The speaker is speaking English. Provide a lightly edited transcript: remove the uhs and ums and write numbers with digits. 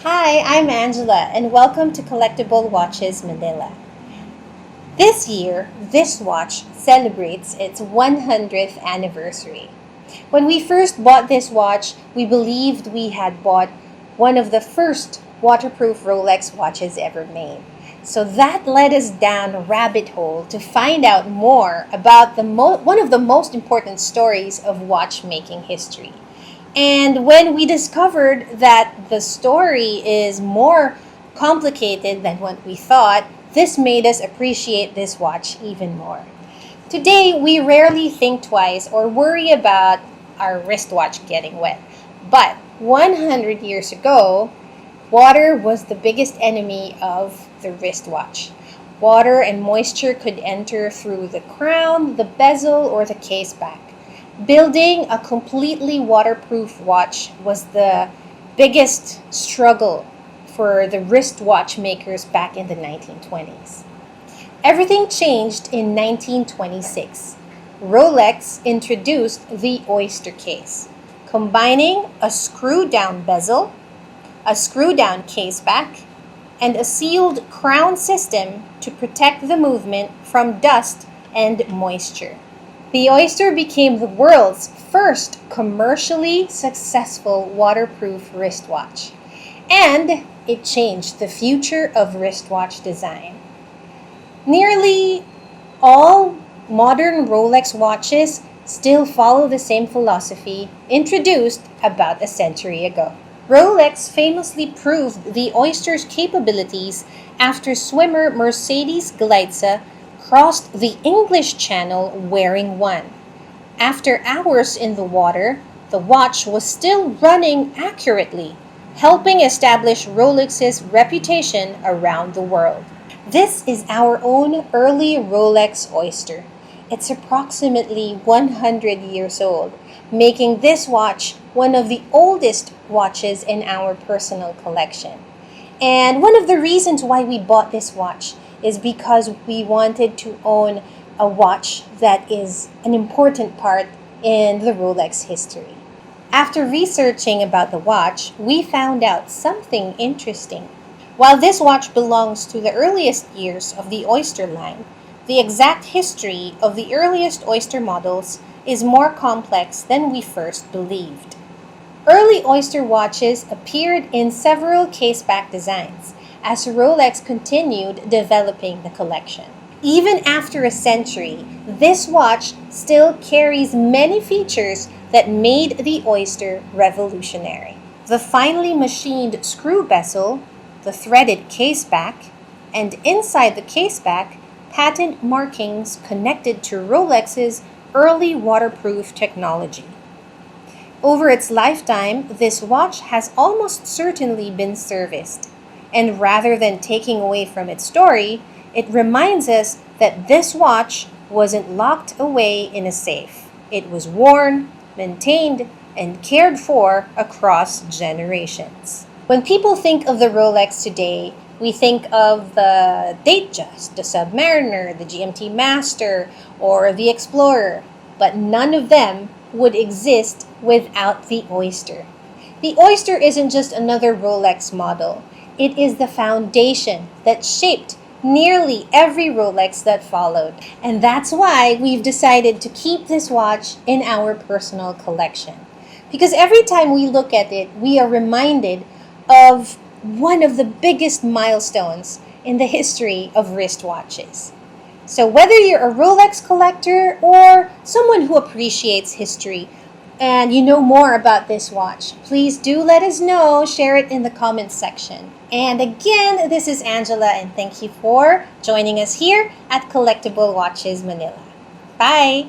Hi, I'm Angela, and welcome to Collectible Watches Manila. This year, this watch celebrates its 100th anniversary. When we first bought this watch, we believed we had bought one of the first waterproof Rolex watches ever made. So that led us down a rabbit hole to find out more about one of the most important stories of watchmaking history. And when we discovered that the story is more complicated than what we thought, this made us appreciate this watch even more. Today, we rarely think twice or worry about our wristwatch getting wet. But 100 years ago, water was the biggest enemy of the wristwatch. Water and moisture could enter through the crown, the bezel, or the case back. Building a completely waterproof watch was the biggest struggle for the wristwatch makers back in the 1920s. Everything changed in 1926. Rolex introduced the Oyster case, combining a screw-down bezel, a screw-down case back, and a sealed crown system to protect the movement from dust and moisture. The Oyster became the world's first commercially successful waterproof wristwatch, and it changed the future of wristwatch design. Nearly all modern Rolex watches still follow the same philosophy introduced about a century ago. Rolex famously proved the Oyster's capabilities after swimmer Mercedes Gleitze crossed the English Channel wearing one. After hours in the water, the watch was still running accurately, helping establish Rolex's reputation around the world. This is our own early Rolex Oyster. It's approximately 100 years old, making this watch one of the oldest watches in our personal collection. And one of the reasons why we bought this watch is because we wanted to own a watch that is an important part in the Rolex history. After researching about the watch, we found out something interesting. While this watch belongs to the earliest years of the Oyster line, the exact history of the earliest Oyster models is more complex than we first believed. Early Oyster watches appeared in several case-back designs as Rolex continued developing the collection. Even after a century, this watch still carries many features that made the Oyster revolutionary. The finely machined screw bezel, the threaded case back, and inside the case back, patent markings connected to Rolex's early waterproof technology. Over its lifetime, this watch has almost certainly been serviced. And rather than taking away from its story, it reminds us that this watch wasn't locked away in a safe. It was worn, maintained, and cared for across generations. When people think of the Rolex today, we think of the Datejust, the Submariner, the GMT-Master, or the Explorer, but none of them would exist without the Oyster. The Oyster isn't just another Rolex model. It is the foundation that shaped nearly every Rolex that followed. And that's why we've decided to keep this watch in our personal collection. Because every time we look at it, we are reminded of one of the biggest milestones in the history of wristwatches. So whether you're a Rolex collector or someone who appreciates history, and you know more about this watch, please do let us know. Share it in the comments section. And again, this is Angela, and thank you for joining us here at Collectible Watches Manila. Bye!